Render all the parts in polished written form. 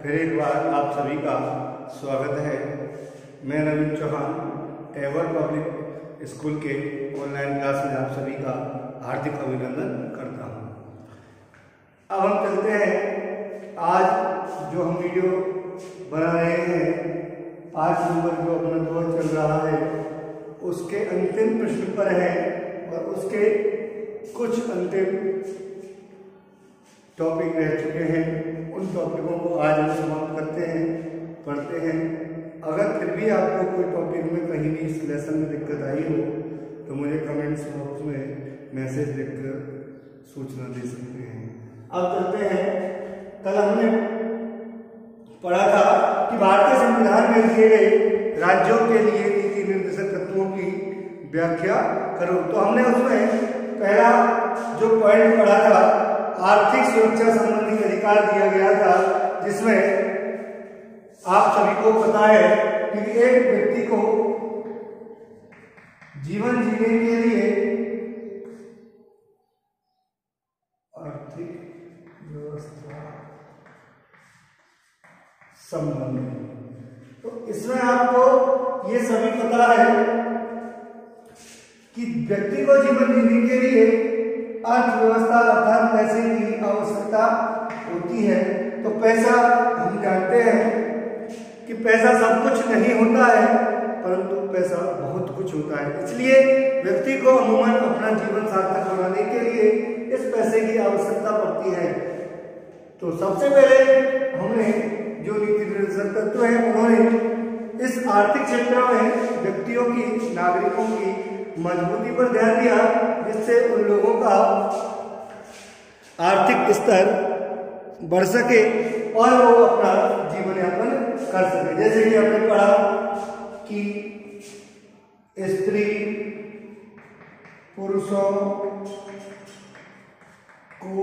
फिर एक बार आप सभी का स्वागत है। मैं नवीन चौहान टैगोर पब्लिक स्कूल के ऑनलाइन क्लास में आप सभी का हार्दिक अभिनंदन करता हूं। अब हम चलते हैं, आज जो हम वीडियो बना रहे हैं 5 नंबर जो अपना दौर चल रहा है उसके अंतिम प्रश्न पर है और उसके कुछ अंतिम टॉपिक रह चुके हैं। उन टॉपिकों को आज हम समाप्त करते हैं, पढ़ते हैं। अगर फिर भी आपको कोई टॉपिक में कहीं भी इस लेसन में दिक्कत आई हो तो मुझे कमेंट्स बॉक्स में मैसेज लिखकर सूचना दे सकते हैं। अब चलते हैं, कल हमने पढ़ा था कि भारतीय संविधान में दिए गए राज्यों के लिए नीति निर्देशक तत्वों की व्याख्या करो। तो हमने उसमें पहला जो पॉइंट पढ़ा था, आर्थिक सुरक्षा संबंधी अधिकार दिया गया था, जिसमें आप सभी को पता है कि एक व्यक्ति को जीवन जीने के लिए आर्थिक व्यवस्था संबंधी, तो इसमें आपको ये सभी पता है कि व्यक्ति को जीवन जीने के लिए अर्थव्यवस्था अर्थात पैसे की आवश्यकता होती है। तो पैसा हम जानते हैं कि पैसा सब कुछ नहीं होता है, परंतु पैसा बहुत कुछ होता है। इसलिए व्यक्ति को अमूमन अपना जीवन सार्थक बनाने के लिए इस पैसे की आवश्यकता पड़ती है। तो सबसे पहले हमने जो नीति निर्देशक तत्व है उन्होंने इस आर्थिक क्षेत्र में व्यक्तियों की, नागरिकों की मजबूती पर ध्यान दिया, जिससे उन लोगों का आर्थिक स्तर बढ़ सके और वो अपना जीवन यापन कर सके। जैसे कि हमने पढ़ा कि स्त्री पुरुषों को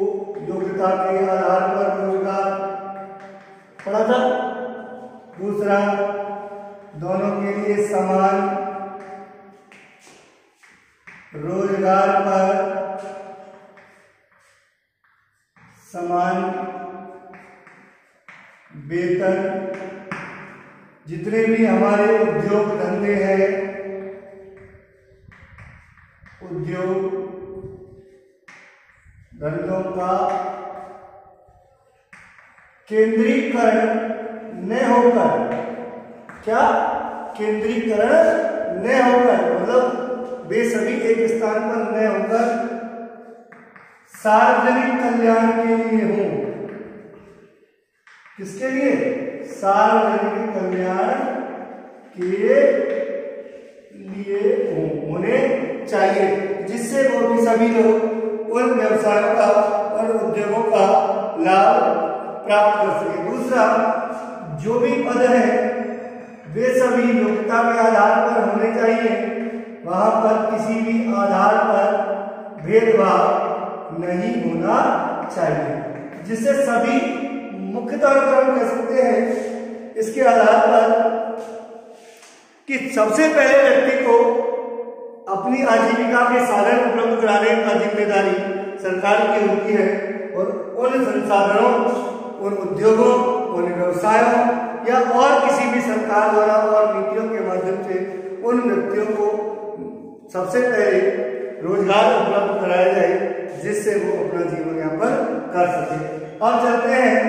योग्यता के आधार पर रोजगार पढ़ा था। दूसरा, दोनों के लिए समान रोजगार पर समान वेतन। जितने भी हमारे उद्योग धंधे हैं, उद्योग धंधों का केंद्रीकरण न होकर, क्या केंद्रीकरण न होकर, मतलब वे सभी एक स्थान पर न होकर सार्वजनिक कल्याण के लिए हों। किसके लिए? सार्वजनिक कल्याण के लिए होने चाहिए, जिससे वो भी सभी लोग उन व्यवसायों का और उद्योगों का लाभ प्राप्त कर सके। दूसरा, जो भी पद है वे सभी योग्यता के आधार पर होने चाहिए, वहां पर किसी भी आधार पर भेदभाव नहीं होना चाहिए, जिससे सभी मुख्य तौर पर हम कह सकते हैं इसके आधार पर कि सबसे पहले व्यक्ति को अपनी आजीविका के साधन उपलब्ध कराने का जिम्मेदारी सरकार की होती है और उन संसाधनों, उन उद्योगों, उन व्यवसायों या और किसी भी सरकार द्वारा और नीतियों के माध्यम से उन व्यक्तियों को सबसे पहले रोजगार उपलब्ध कराया जाए, जिससे वो अपना जीवन यापन कर सके। अब चलते हैं,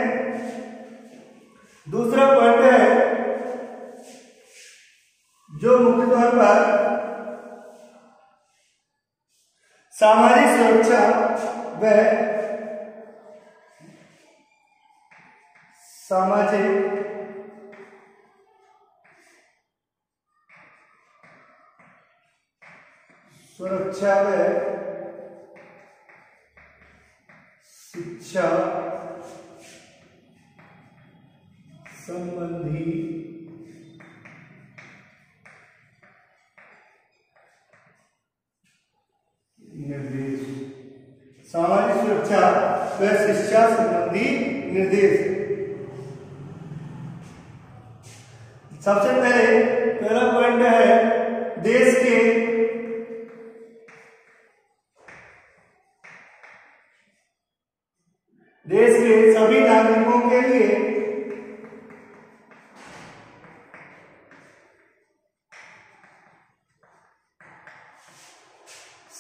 दूसरा पॉइंट है जो मुख्य तौर पर सामाजिक सुरक्षा व सामाजिक सुरक्षा व शिक्षा संबंधी निर्देश। सामाजिक सुरक्षा व शिक्षा संबंधी निर्देश। सबसे पहला पॉइंट है देश के सभी नागरिकों के लिए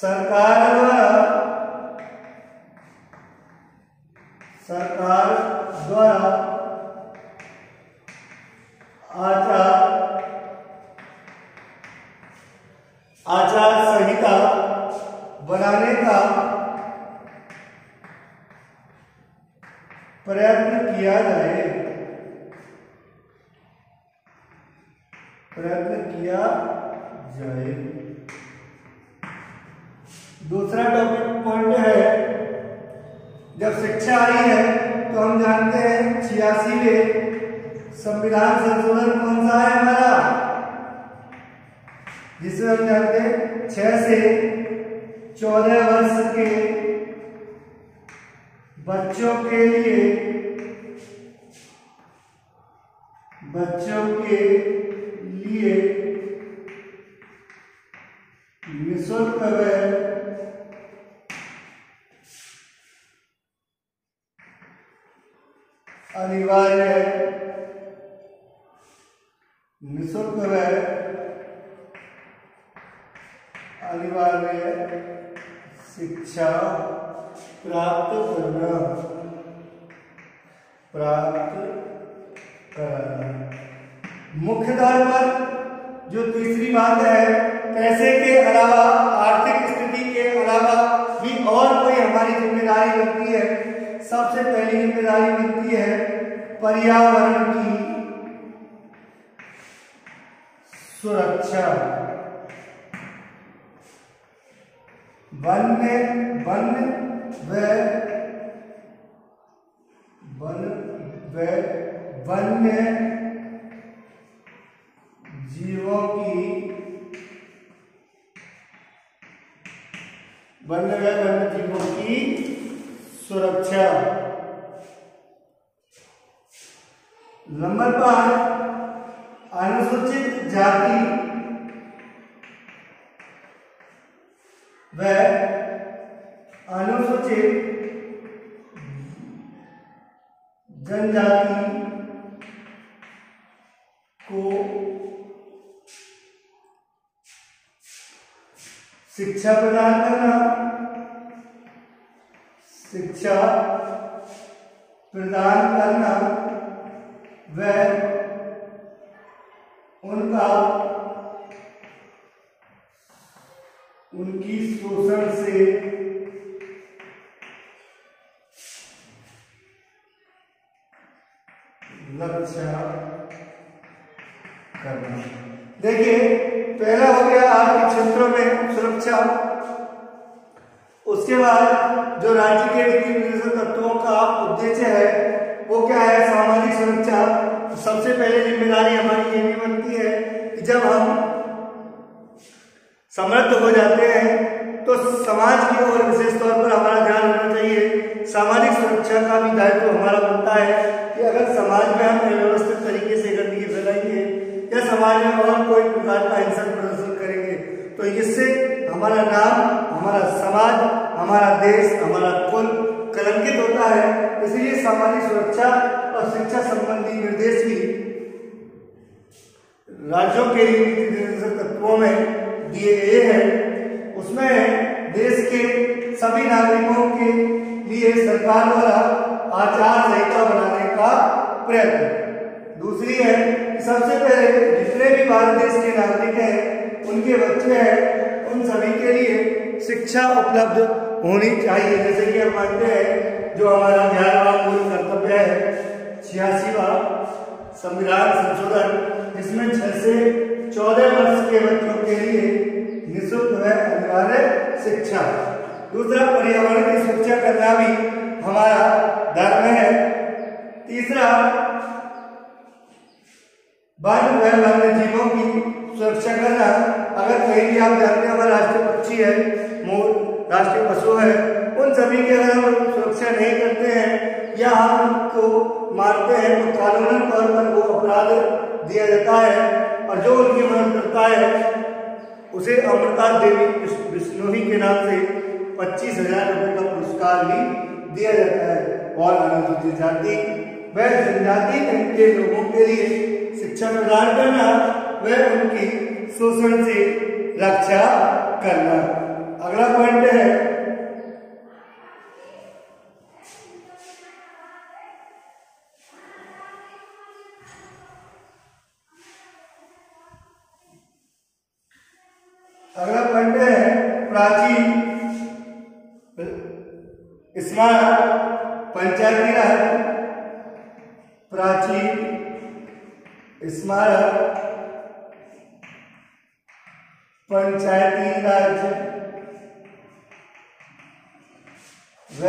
सरकार द्वारा आचार संहिता बनाने का प्रयत्न किया जाए। दूसरा टॉपिक पॉइंट है, जब शिक्षा आई है तो हम जानते हैं 86वें संविधान संशोधन कौन सा है हमारा, जिसे हम जानते हैं 6 से 14 वर्ष के बच्चों के लिए निःशुल्क व अनिवार्य शिक्षा प्राप्त कराना। मुख्य तौर पर जो तीसरी बात है, पैसे के अलावा, आर्थिक स्थिति के अलावा भी और कोई हमारी जिम्मेदारी बनती है। सबसे पहली जिम्मेदारी बनती है पर्यावरण की सुरक्षा। वन्य जीवों की सुरक्षा। नंबर 5, अनुसूचित जाति व अनुसूचित जनजाति को शिक्षा प्रदान करना व उनकी शोषण से रक्षा करना। देखिए, पहला हो गया आर्थिक क्षेत्रों में सुरक्षा। उसके बाद जो राज्य के नीति निर्देशक तत्वों का उद्देश्य है वो क्या है, सामाजिक सुरक्षा। सबसे पहले जिम्मेदारी हमारी ये भी बनती है कि जब हम समृद्ध हो जाते हैं तो समाज की ओर विशेष तौर पर हमारा ध्यान होना चाहिए। सामाजिक सुरक्षा का भी दायित्व हमारा बनता है कि अगर समाज में हम व्यवस्थित तरीके से गंदगी फैलाएंगे या समाज में और कोई प्रकार का हिंसक प्रदर्शन करेंगे तो इससे हमारा नाम, हमारा समाज, हमारा देश, हमारा कुल कलंकित होता है। इसलिए सामाजिक सुरक्षा और शिक्षा संबंधी निर्देश भी राज्यों के नीति निर्देशक तत्वों में दिए गए हैं। उसमें देश के सभी नागरिकों के लिए सरकार द्वारा आचार संहिता बनाने का प्रयत्न। दूसरी है कि सबसे पहले जितने भी भारत देश के नागरिक हैं, उनके बच्चे हैं, उन सभी के लिए शिक्षा उपलब्ध होनी चाहिए। जैसे कि हम मानते हैं जो हमारा 11वां मूल कर्तव्य है 86वां संविधान संशोधन, जिसमें 6 से 14 वर्ष के बच्चों के लिए निःशुल्क व अनिवार्य शिक्षा। दूसरा, पर्यावरण की सुरक्षा करना भी हमारा धर्म है। तीसरा, वन व वन्य जीवों की सुरक्षा करना। अगर कहीं भी आप जानते हैं हमारा राष्ट्रीय पक्षी है, मोर राष्ट्रीय पशु है, उन सभी की अगर हम सुरक्षा नहीं करते हैं या हम उनको मारते हैं तो कानूनन तौर पर वो अपराध दिया जाता है। और जो उनकी मदद करता है उसे अमृता देवी बिश्नोई के नाम से 25,000 रुपए का पुरस्कार भी दिया जाता है। और अनुसूचित जाति व जनजाति के लोगों के लिए शिक्षा प्रदान करना व उनकी शोषण से रक्षा करना। अगला पॉइंट है प्राचीन स्मारक पंचायती राज, प्राचीन स्मारक पंचायती राज व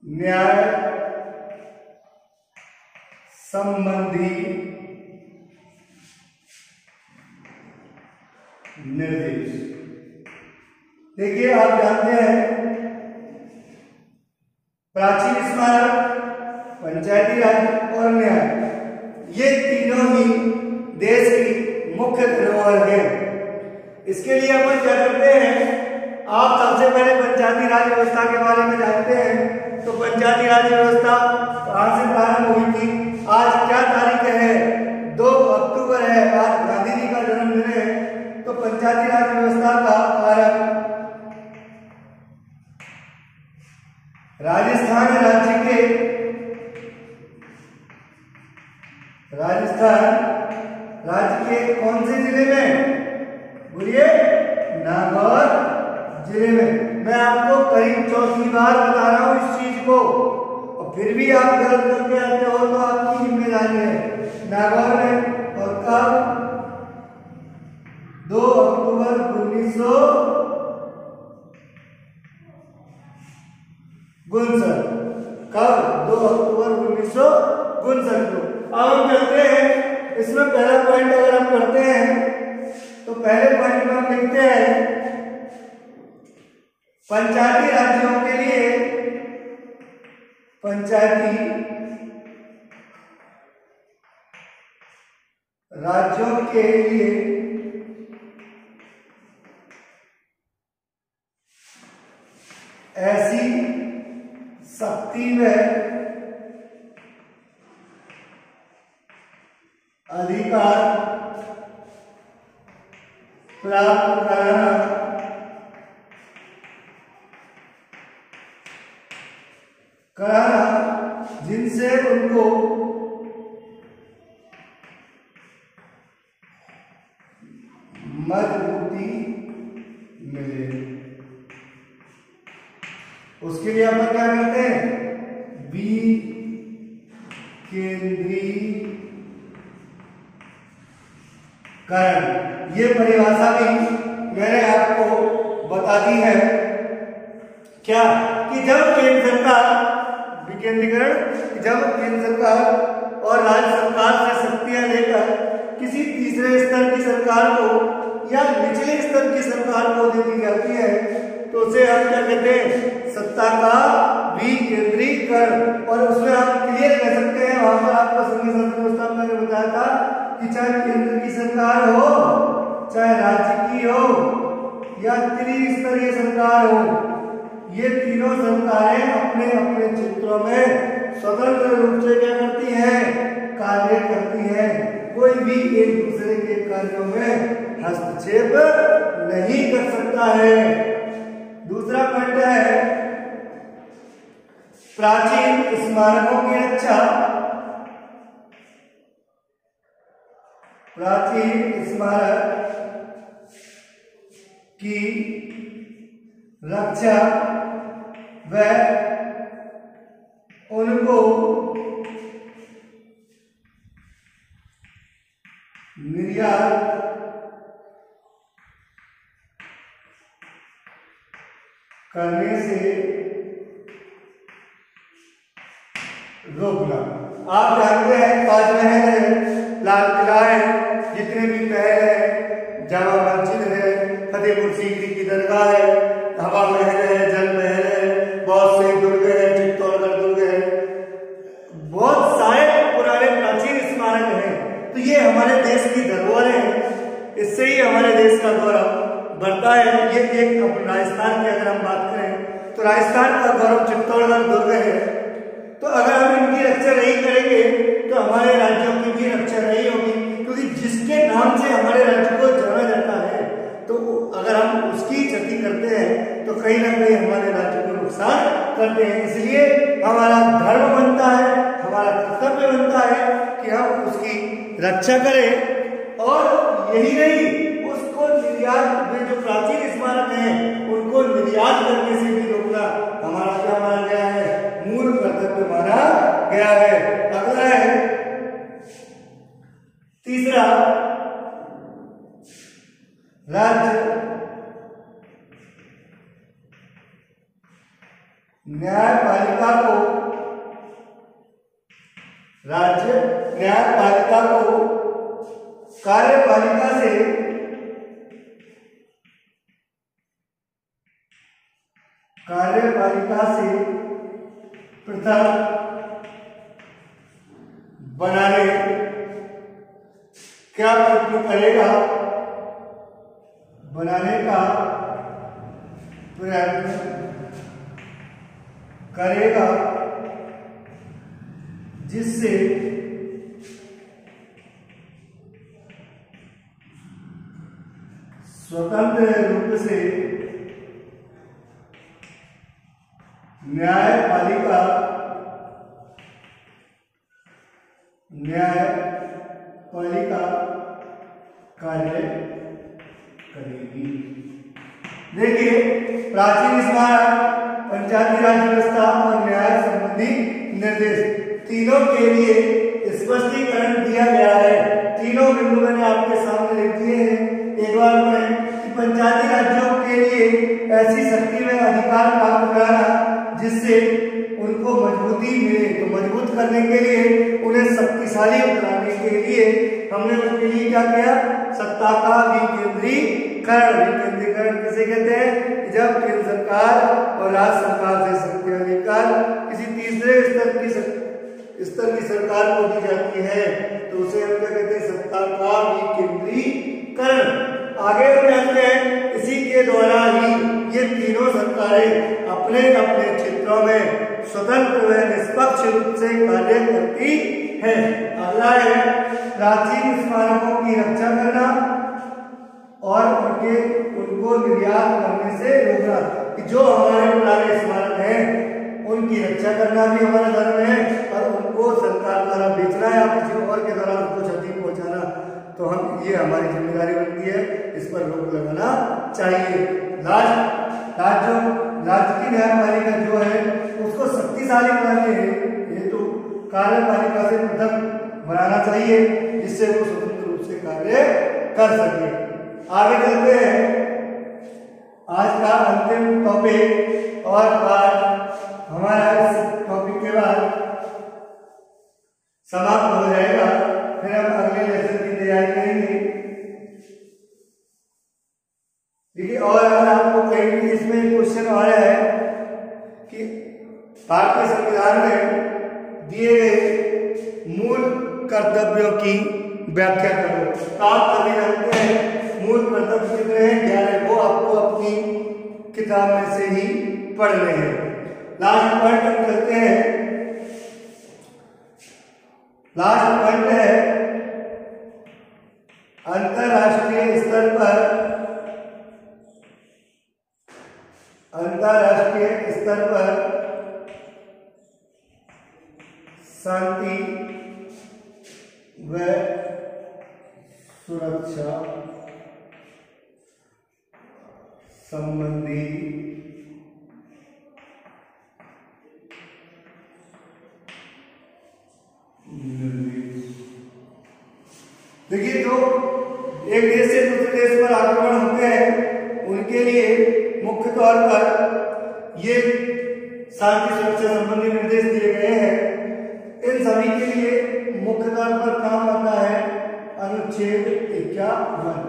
न्याय संबंधी निर्देश। देखिए, आप जानते हैं प्राचीन स्मारक, पंचायती राज और न्याय, ये तीनों ही देश की मुख्य धरोहर है। इसके लिए अपन क्या करते हैं, आप सबसे पहले पंचायती राज व्यवस्था के बारे में जानते हैं। तो पंचायती राज व्यवस्था कहां से प्रारंभ हुई थी? आज क्या तारीख है? 2 अक्टूबर है, आज गांधी जी का जन्मदिन है। तो पंचायती राज व्यवस्था का आरंभ राजस्थान राज्य के कौन से जिले में? बोलिए, नागौर जिले में। मैं आपको करीब 4थी बार बता रहा हूं इस चीज को, और फिर भी आप गलत करके आते हो तो आपकी जिम्मेदारी है। नागौर में, और कब? 2 अक्टूबर 1959। कब? 2 अक्टूबर 1959 को। अब हम चलते हैं, इसमें पहला पॉइंट अगर हम करते हैं तो पहले पॉइंट में हम लिखते हैं पंचायती राज्यों के लिए, पंचायती राज्यों के लिए ऐसी शक्ति व अधिकार प्राप्त कराना जिनसे उनको मजबूती मिले। उसके लिए अपन क्या करते हैं? विकेंद्रीकरण। ये परिभाषा भी मैंने आपको बता दी है, क्या कि जब केंद्र सरकार, विकेंद्रीकरण, जब केंद्र सरकार और राज्य सरकार से शक्तियां लेकर किसी तीसरे स्तर की सरकार को या निचले स्तर की सरकार को दे दी जाती है तो उसे हम क्या कहते हैं? सत्ता का विकेंद्रीकरण। और उसमें आप क्लियर कह सकते हैं, वहां पर आपको संघीय शासन व्यवस्था में मैंने बताया था कि चाहे केंद्र की सरकार हो, चाहे राज्य की हो या त्रिस्तरीय सरकार हो, ये तीनों सरकारें अपने अपने क्षेत्रों में स्वतंत्र रूप से क्या करती हैं? कार्य करती हैं। कोई भी एक दूसरे के कार्यों में हस्तक्षेप नहीं कर सकता है। दूसरा पॉइंट है प्राचीन स्मारकों की रक्षा। प्राचीन स्मारक की रक्षा व उनको निर्यात करने से रोकना। आप जानते हैं ताजमहल है, लाल किला है, जितने भी महल है, जामा मस्जिद है, फतेहपुर सीकरी की दरगाह है, हवा महल है, जल महल है, बहुत से दुर्ग है, चित्तौड़गढ़ दुर्ग है, बहुत सारे पुराने प्राचीन स्मारक हैं। तो ये हमारे देश की धरोहर है, इससे ही हमारे देश का गौरव बढ़ता है। ये एक राजस्थान की अगर हम बात करें तो राजस्थान का गौरव चित्तौड़गढ़ दुर्ग है। तो अगर हम इनकी रक्षा नहीं करेंगे तो हमारे राज्यों की भी रक्षा नहीं होगी, क्योंकि जिसके नाम से हमारे राज्य को जाना जाता है, तो अगर हम उसकी रक्षा करें, और यही नहीं, उसको निर्यात में जो प्राचीन स्मारक हैं उनको निर्यात करने से भी रोकना हमारा क्या माना गया है, मूल कर्तव्य माना गया है। अगला है तीसरा, राज्य न्यायपालिका को कार्यपालिका से पृथक बनाने क्या प्रयत्न करेगा, बनाने का प्रयत्न करेगा, जिससे स्वतंत्र रूप से न्यायपालिका कार्य करेगी। देखिए, प्राचीन स्मारक, पंचायती राज व्यवस्था और न्याय संबंधी निर्देश, तीनों के लिए स्पष्टीकरण दिया गया है। तीनों बिंदु मैंने आपके सामने लिख दिए हैं। एक बार पढ़ें कि पंचायती राज्यों के लिए ऐसी शक्ति में अधिकार प्राप्त कराना जिससे उनको मजबूती मिले। तो मजबूत करने के लिए, उन्हें शक्तिशाली बनाने के लिए हमने उनके लिए क्या किया, सत्ता का विकेंद्रीकरण। विकेंद्रीकरण किसे कहते हैं, जब केंद्र सरकार और राज्य सरकार से शक्तियां लेकर किसी तीसरे स्तर की सरकार को दी जाती है तो उसे हम क्या कहते हैं, सत्ता का विकेंद्रीकरण। आगे हम जानते हैं, इसी के द्वारा ही ये तीनों सरकारें अपने अपने क्षेत्रों में स्वतंत्र व निष्पक्ष रूप से कार्य करती है। अगला है प्राचीन स्मारकों की रक्षा करना और उनको निर्यात करने से रोकना। कि जो हमारे पुराने स्मारक हैं उनकी रक्षा करना भी हमारा धर्म है, और उनको सरकार द्वारा बेचना या किसी और के द्वारा उनको क्षति पहुंचाना, तो हम ये हमारी जिम्मेदारी बनती है, इस पर रोक लगाना चाहिए। राज्य की न्यायपालिका जो है उसको शक्तिशाली बनाने हेतु कार्यपालिका से पृथक बनाना चाहिए, जिससे वो स्वतंत्र रूप से कार्य कर सके। आगे चलते हैं, आज का अंतिम टॉपिक और पाठ हमारा इस टॉपिक के बाद समाप्त हो जाएगा, फिर हम अगले लेसन की तैयारी करेंगे। देखिए, और अगर आपको कहीं भी इसमें क्वेश्चन आ रहा है कि भारतीय संविधान में दिए गए मूल कर्तव्यों की व्याख्या करो, तो आप सभी जानते हैं मूल कर्तव्य कितने हैं, 11। वो आपको अपनी किताब में से ही पढ़ने हैं। लास्ट पॉइंट हम करते हैं। लास्ट पॉइंट है अंतरराष्ट्रीय स्तर पर शांति व सुरक्षा संबंधी देखिए, जो एक देश से दूसरे देश पर आक्रमण होते हैं उनके लिए मुख्य तौर पर ये शांति सुरक्षा संबंधी निर्देश दिए गए हैं। इन सभी के लिए मुख्य तौर पर काम आता है अनुच्छेद 51।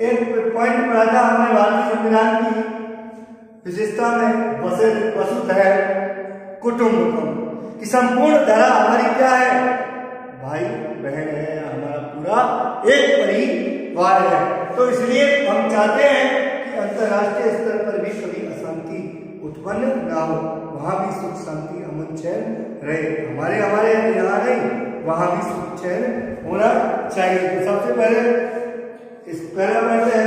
एक पॉइंट पढ़ा था हमने भारतीय संविधान की विशेषता में, वसुधैव कुटुंबकम, कि संपूर्ण धारा हमारी क्या है, भाई बहन है, हमारा पूरा एक परिवार है। तो इसलिए हम चाहते हैं कि अंतरराष्ट्रीय स्तर पर भी कभी अशांति उत्पन्न ना हो, वहां भी सुख शांति अमन चैन रहे। हमारे यहाँ नहीं, वहां भी सुख चैन होना चाहिए। तो सबसे पहले इस पहला पॉइंट है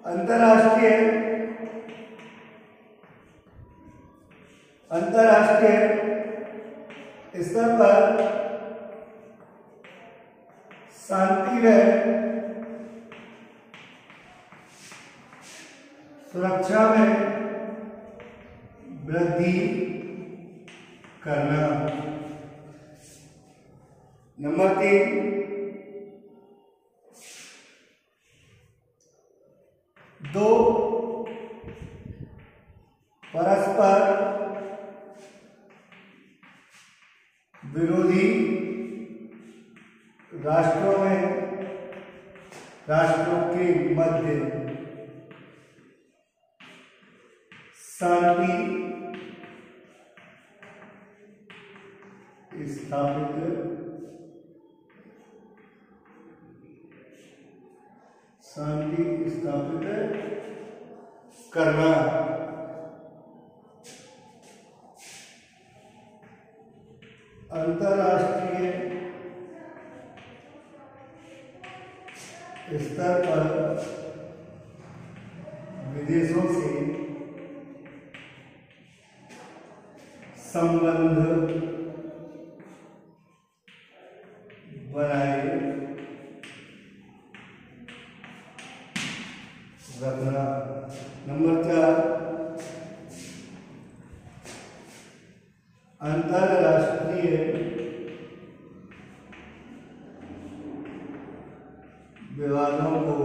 अंतरराष्ट्रीय स्तर पर शांति व सुरक्षा में वृद्धि करना। नंबर 3, दो परस्पर विरोधी राष्ट्रों के मध्य शांति स्थापित करना। अंतर्राष्ट्रीय स्तर पर विदेशों से संबंध बनाए रखना। नंबर 4, अंतर्राष्ट्रीय विवादों को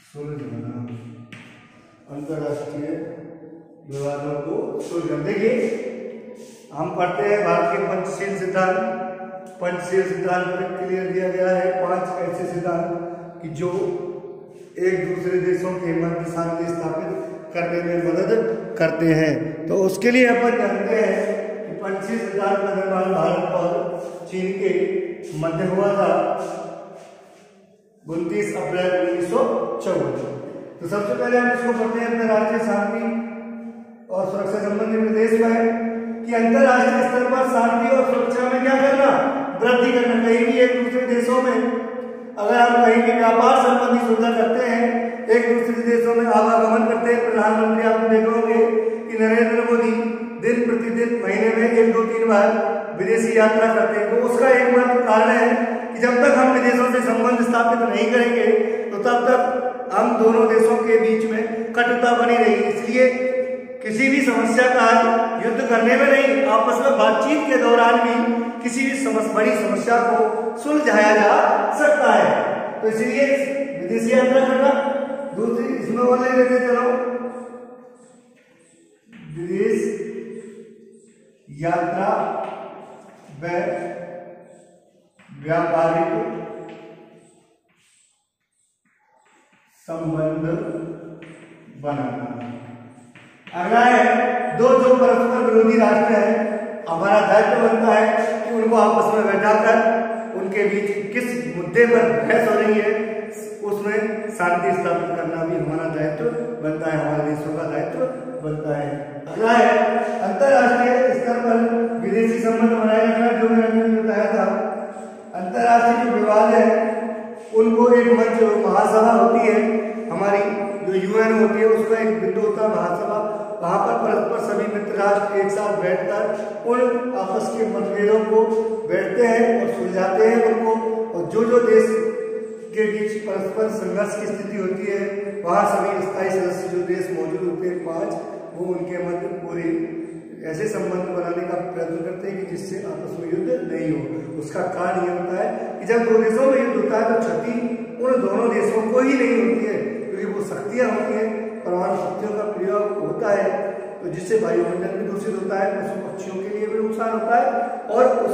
सुलझाना। अंतर्राष्ट्रीय विवादों को सुलझाना। देखिए, हम पढ़ते हैं भारत के पंचशील सिद्धांत। पंचशील सिद्धांत में क्लियर दिया गया है 5 ऐसे सिद्धांत कि जो एक दूसरे देशों के मध्य शांति स्थापित करने में मदद करते हैं। तो उसके लिए अपन जानते हैं कि पंचशील सिद्धांत का निर्माण भारत और चीन के मध्य हुआ था 29 अप्रैल 1954। तो सबसे पहले हम इसको पढ़ते हैं अंतर्राष्ट्रीय शांति और सुरक्षा संबंधी निर्देश में कि अंतर्राष्ट्रीय स्तर पर शांति और सुरक्षा में क्या करना, वृद्धि करना। कहीं भी एक दूसरे देशों में अगर हम कहीं भी व्यापार संबंधी सुविधा करते हैं, एक दूसरे देशों में आवागमन करते हैं, प्रधानमंत्री आप देखोगे कि नरेंद्र मोदी दिन प्रतिदिन महीने में 1-2-3 बार विदेशी यात्रा करते हैं। तो उसका एकमात्र कारण है कि जब तक हम विदेशों से संबंध स्थापित नहीं करेंगे तो तब तक हम दोनों देशों के बीच में कटुता बनी रहेगी। इसलिए किसी भी समस्या का युद्ध करने में नहीं, आपस में बातचीत के दौरान भी किसी भी बड़ी समस्या को सुलझाया जा सकता है। तो इसलिए विदेशी यात्रा करना। दूसरी इसमें वाले लेते चलो, विदेश यात्रा व व्यापारिक संबंध बनाना। अगला है, दो जो परस्पर विरोधी राष्ट्र है, हमारा दायित्व बनता है कि उनको आपस में बैठाकर उनके बीच किस मुद्दे पर बहस हो रही है उसमें शांति स्थापित करना भी हमारा दायित्व बनता है, हमारे देशों का दायित्व बनता है। अगला है, अंतर्राष्ट्रीय स्तर पर विदेशी संबंध बनाए रखना। जो मैंने बताया था, अंतर्राष्ट्रीय जो विवाद है उनको एक मंच, महासभा होती है हमारी, जो यूएन होती है, उसका एक बिंदु होता है महासभा। वहां पर परस्पर सभी मित्र राष्ट्र एक साथ बैठकर उन आपस के मतभेदों को बैठते हैं और सुलझाते हैं उनको। और जो देश के बीच परस्पर संघर्ष की स्थिति होती है, वहां सभी स्थायी सदस्य जो देश मौजूद होते हैं 5, वो उनके मध्य पूरे ऐसे संबंध बनाने का प्रयत्न करते हैं कि जिससे आपस में युद्ध नहीं हो। उसका कारण यह होता है कि जब दो देशों में युद्ध होता है तो क्षति उन दोनों देशों को ही नहीं होती है, क्योंकि वो शक्तियां होती हैं, परमाणु शक्तियों का प्रयोग होता है, तो जिससे वायुमंडल भी दूषित होता है, पशु पक्षियों के लिए भी नुकसान होता है। और उस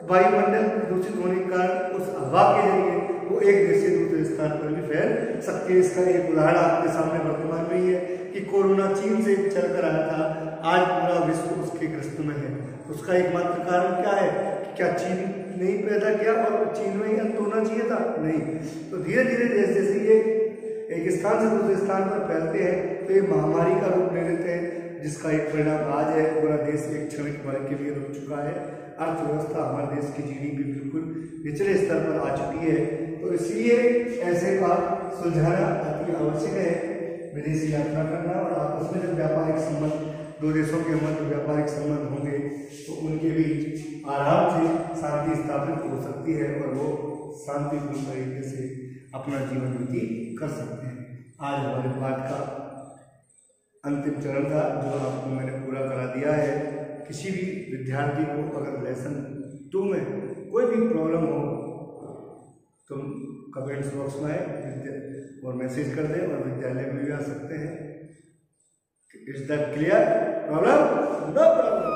वायुमंडल दूषित होने के कारण उस हवा के जरिए वो एक देश से दूसरे स्थान पर भी फैल सकती है। इसका एक उदाहरण आपके सामने वर्तमान में ही है कि कोरोना चीन से चल कर आया था, आज पूरा विश्व उसके ग्रस्त में है। उसका एकमात्र कारण क्या है? क्या चीन नहीं पैदा किया और चीन में ही अंत होना चाहिए था? नहीं। तो धीरे धीरे जैसे जैसे ये एक स्थान से दूसरे स्थान पर फैलते हैं तो ये महामारी का रूप ले लेते हैं, जिसका एक परिणाम आज है, पूरा देश एक क्षणिक पल के लिए रुक चुका है। अर्थव्यवस्था, हमारे देश की जीडीपी बिल्कुल निचले स्तर पर आ चुकी है। तो इसलिए ऐसे का सुलझाना अति आवश्यक है, विदेशी यात्रा करना और आपस में दो देशों के मध्य व्यापारिक संबंध होंगे तो उनके बीच आराम से शांति स्थापित हो सकती है और वो शांतिपूर्ण तरीके से अपना जीवन व्यतीत कर सकते हैं। आज हमारे पाठ का अंतिम चरण था जो आपको मैंने पूरा करा दिया है। किसी भी विद्यार्थी को अगर लेसन 2 में कोई भी प्रॉब्लम हो तुम कमेंट्स बॉक्स में और मैसेज कर दें और विद्यालय में भी आ सकते हैं। Is that clear? Problem? No problem.